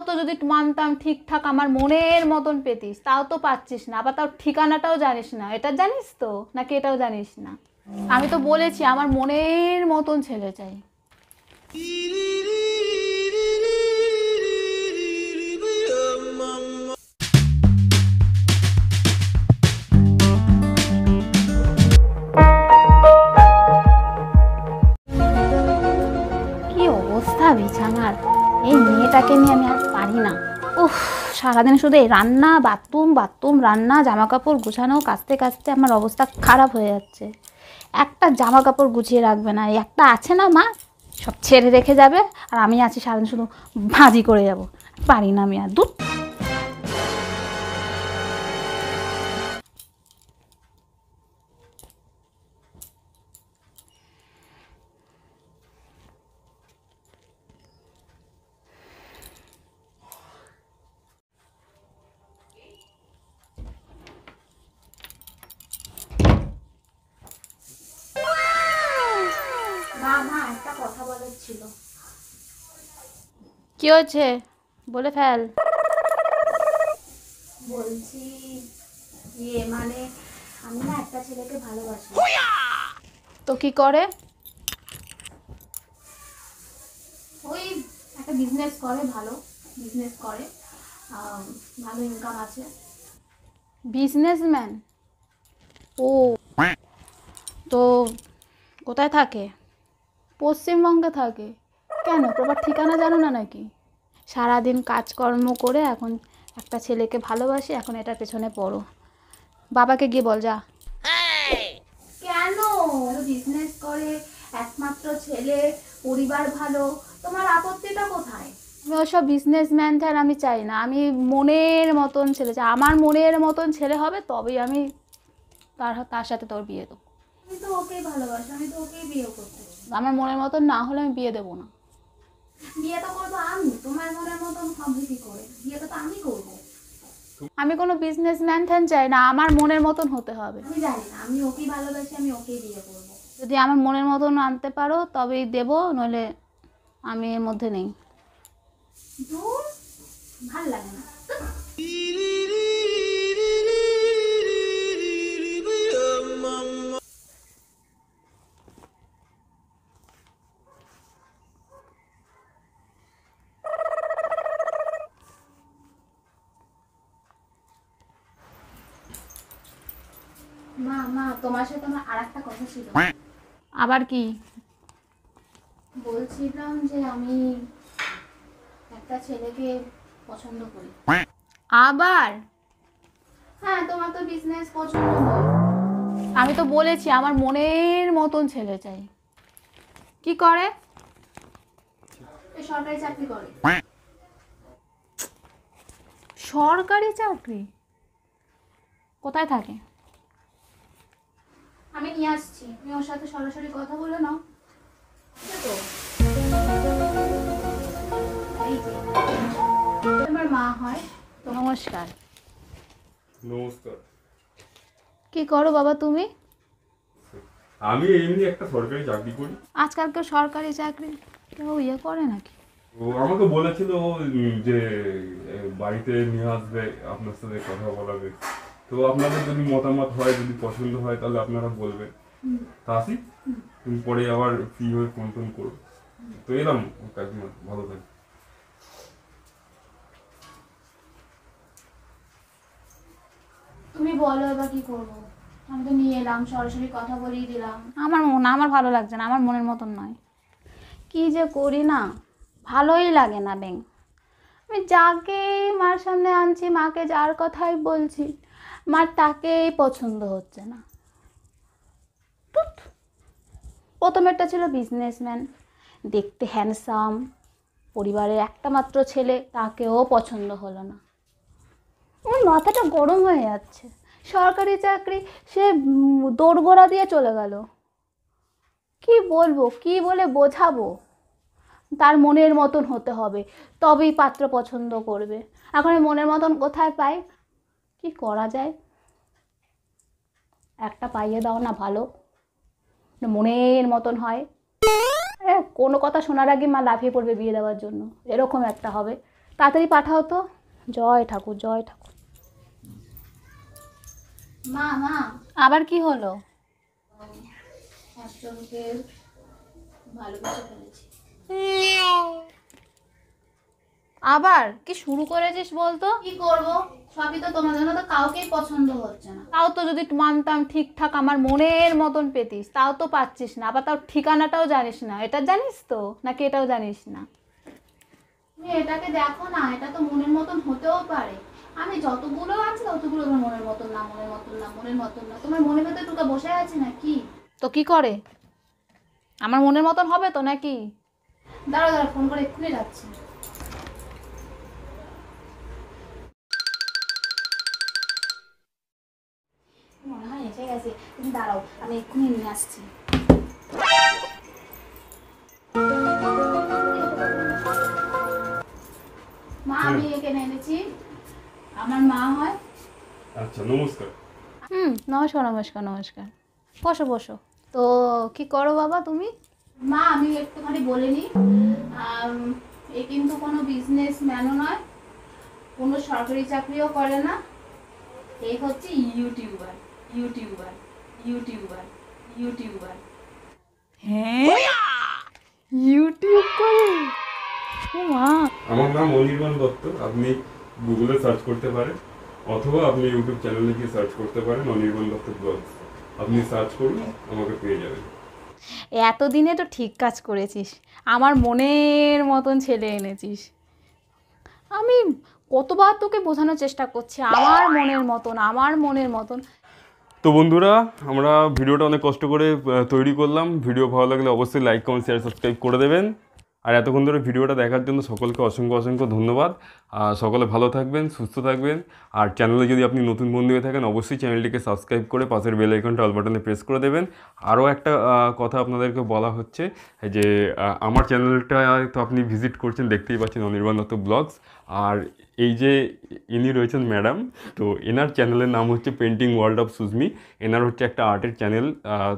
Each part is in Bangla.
তো যদি মানতাম ঠিকঠাক আমার মনের মতন পেতিস, তাও তো পাচ্ছিস না, আবার তাও ঠিকানাটাও জানিস না। এটা জানিস তো নাকি এটাও জানিস না? আমি তো বলেছি আমার মনের মতন ছেলে চাই। কি অবস্থা বিছানার, এই মেয়েটাকে নিয়ে আমি আর পারি না। উফ, সারাদিন শুধু এই রান্না, বাথরুম বাথরুম, রান্না, জামা কাপড় গুছানো, কাচতে কাচতে আমার অবস্থা খারাপ হয়ে যাচ্ছে। একটা জামা কাপড় গুছিয়ে রাখবে না, এই একটা আছে না মা, সব ছেড়ে রেখে যাবে, আর আমি আছি সারাদিন শুধু ভাজি করে যাব। পারি না আমি আর, দূর। মা একটা কথা বলার ছিল। কি হয়েছে বলে ফেল। বলছি মানে আমি না একটা ছেলেকে ভালোবাসি। তো কি করে? ওই একটা বিজনেস করে, ভালো বিজনেস করে, ভালো ইনকাম আছে। বিজনেসম্যান? ও, তো কোথায় থাকে? পশ্চিমবঙ্গে থাকে। কেন, প্রপার ঠিকানা জানো না নাকি? সারাদিন কাজকর্ম করে এখন একটা ছেলেকে ভালোবাসি, এখন এটার পেছনে পড়ো। বাবাকে গিয়ে বল যা। কেন? বিজনেস করে, একমাত্র ছেলে, পরিবার ভালো, তোমার আপত্তিটা কোথায়? আমি ওসব বিজনেসম্যান ঠ্যান আমি চাই না, আমি মনের মতন ছেলে চাই। আমার মনের মতন ছেলে হবে তবেই আমি তার সাথে তোর বিয়ে দেবো। আমি তো ওকেই ভালোবাসি, আমি তো ওকেই বিয়ে করতে চাই। আমার মনের মতন না হলে আমি বিয়ে দেবো না। বিয়ে তো করবো আমি, তোমার মনের মতন হবে কি করে? বিয়ে তো আমি করবো। আমি কোনো বিজনেসম্যান ঠ্যান চাই না, আমার মনের মতন হতে হবে। আমি জানি না, আমি ওকেই ভালোবাসি, আমি ওকেই বিয়ে করবো। যদি আমার মনের মতন আনতে পারো তবেই দেবো, নইলে আমি এর মধ্যে নেই। দূর, ভাল লাগে না। মা তোমার সাথে আমার আর একটা কথা ছিল। আবার কি? বলছিলাম যে আমি একটা ছেলেকে পছন্দ করি। আবার? হ্যাঁ, তোমার তো বিজনেস পছন্দ নয়। আমি তো বলেছি আমার মনের মতন ছেলে চাই। কি করে? সরকারি চাকরি করে। সরকারি চাকরি? কোথায় থাকে? আমি নিয়ে আসছি, তুমি ওর সাথে সরাসরি কথা বলে নাও। তোমার মা হয়। নমস্কার। নমস্কার। কি করো বাবা তুমি? আমি এমনি একটা সরকারি চাকরি করি। আজকালকার সরকারি চাকরি কেউ ইয়ে করে নাকি? ও আমাকে বলেছিল যে বাড়িতে নিয়ে আসবে, আপনার সাথে কথা বলাবে। তো আপনাদের যদি মতামত হয়, যদি পছন্দ হয়, তাহলে আপনারা বলবেন। তা আসি, তুমি পরে আবার ফ্রি হয়ে ফোন টোন করো। তো এলাম কাকিমা, ভালো থাকি। তুমি বলো এবার কি করবো? আমি তো নিয়ে এলাম, সরাসরি কথা বলেই দিলাম। আমার ভালো লাগছে না, আমার মনের মতন নয়। কি যে করি না, ভালোই লাগে না ব্যাং। আমি যাকে মার সামনে আনছি, মাকে যার কথাই বলছি, মার তাকেই পছন্দ হচ্ছে না। প্রথমেরটা ছিল বিজনেসম্যান, দেখতে হ্যান্ডসাম, পরিবারের একটা মাত্র ছেলে, তাকেও পছন্দ হলো না। আমার মাথাটা গরম হয়ে যাচ্ছে। সরকারি চাকরি, সে দোরগোড়া দিয়ে চলে গেল। কি বলবো, কি বলে বোঝাবো? তার মনের মতন হতে হবে, তবেই পাত্র পছন্দ করবে। এখন মনের মতন কোথায় পাই? কি করা যায়? একটা পাইয়ে দাও না ভালো, মনের মতন হয়। কোনো কথা শোনার আগে মা লাফিয়ে পড়বে বিয়ে দেওয়ার জন্য, এরকম একটা হবে। তাড়াতাড়ি পাঠাও তো। জয় ঠাকুর, জয় ঠাকুর। মা মা, আবার কি হলো? একজনকে ভালোবেসে ফেলেছি। আবার কি শুরু করেছিস বলতো? কি করব, সবই তো তোমার জন্য, তো কাউকেই পছন্দ হচ্ছে না। তাও তো যদি মানতাম ঠিকঠাক আমার মনের মতন পেতিস, তাও তো পাচ্ছিস না। আবার তাও ঠিকানাটাও জানিস না। এটা জানিস তো, নাকি এটাও জানিস না? তুমি এটাকে দেখো না, এটা তো মনের মতন হতেও পারে। আমি যতগুলো আছে ততগুলো তোমার মনের মতন না, মনের মতন না, মনের মতন না। তোমার মনের ভেতরে টুকা বসে আছে না কি? তো কি করে? আমার মনের মতন হবে তো নাকি? দাঁড়াও দাঁড়াও, ফোন করে এক্ষুনি যাচ্ছি। মনে হয় এসে গেছে, তুমি দাঁড়াও, আমি এক্ষুনি নিয়ে আসছি। মা, আমি এখানে এনেছি, আমার মা হয়। আচ্ছা, নমস্কার। নমস্কার নমস্কার নমস্কার। বসো বসো। তো কি করো বাবা তুমি? মা, আমি একটুখানি বলে নিই, এ কিন্তু কোনো বিজনেস ম্যানও নয়, কোনো সরকারি চাকরিও করে না। এ হচ্ছে ইউটিউবার, ইউটিউবার, ইউটিউবার, ইউটিউবার। হ্যাঁ, ইউটিউব করে? ও মা। আমার নাম অনির্বাণ দত্ত। আপনি গুগলে সার্চ করতে পারেন, অথবা আপনি ইউটিউব চ্যানেলে গিয়ে সার্চ করতে পারেন অনির্বাণ দত্ত ব্লগস। আপনি সার্চ করুন, আমাকে পেয়ে যাবেন। এতদিনে তো ঠিক কাজ করেছিস, আমার মনের মতন ছেলে এনেছিস। আমি কতবার তোকে বোঝানোর চেষ্টা করছি, আমার মনের মতন, আমার মনের মতন। তো বন্ধুরা, আমরা ভিডিওটা অনেক কষ্ট করে তৈরি করলাম। ভিডিও ভালো লাগলে অবশ্যই লাইক, কমেন্ট, শেয়ার, সাবস্ক্রাইব করে দেবেন। আর এতক্ষণ ধরে ভিডিওটা দেখার জন্য সকলকে অসংখ্য অসংখ্য ধন্যবাদ। আর সকলে ভালো থাকবেন, সুস্থ থাকবেন। আর চ্যানেলে যদি আপনি নতুন বন্ধু হয়ে থাকেন, অবশ্যই চ্যানেলটিকে সাবস্ক্রাইব করে পাশের বেল আইকনটা অল বাটনে প্রেস করে দেবেন। আরও একটা কথা আপনাদেরকে বলা হচ্ছে যে আমার চ্যানেলটা তো আপনি ভিজিট করছেন, দেখতেই পাচ্ছেন অনির্বাণ দত্ত ব্লগস। আর এই যে ইনি রয়েছেন ম্যাডাম, তো এনার চ্যানেলের নাম হচ্ছে পেন্টিং ওয়ার্ল্ড অফ সুজমি। এনার হচ্ছে একটা আর্টের চ্যানেল।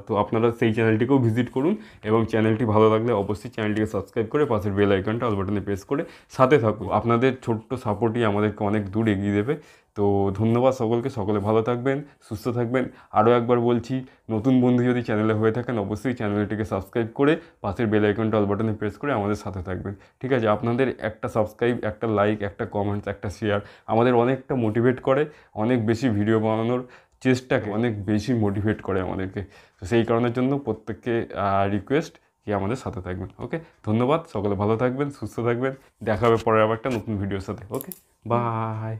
তো আপনারা সেই চ্যানেলটিকেও ভিজিট করুন, এবং চ্যানেলটি ভালো লাগলে অবশ্যই চ্যানেলটিকে সাবস্ক্রাইব করে পাশের বেল আইকনটা অল বাটনে প্রেস করে সাথে থাকুন। আপনাদের ছোট্ট সাপোর্টই আমাদেরকে অনেক দূর এগিয়ে দেবে। তো ধন্যবাদ সকলকে, সকলে ভালো থাকবেন, সুস্থ থাকবেন। আরও একবার বলছি, নতুন বন্ধু যদি চ্যানেলে হয়ে থাকেন, অবশ্যই চ্যানেলটিকে সাবস্ক্রাইব করে পাশের বেল আইকনটা অল বাটনে প্রেস করে আমাদের সাথে থাকবেন। ঠিক আছে? আপনাদের একটা সাবস্ক্রাইব, একটা লাইক, একটা কমেন্টস, একটা শেয়ার আমাদের অনেকটা মোটিভেট করে, অনেক বেশি ভিডিও বানানোর চেষ্টাকে অনেক বেশি মোটিভেট করে আমাদেরকে। তো সেই কারণের জন্য প্রত্যেককে রিকোয়েস্ট কি আমাদের সাথে থাকবেন। ওকে, ধন্যবাদ, সকলে ভালো থাকবেন, সুস্থ থাকবেন। দেখা হবে পরে আবার একটা নতুন ভিডিওর সাথে। ওকে, বাই।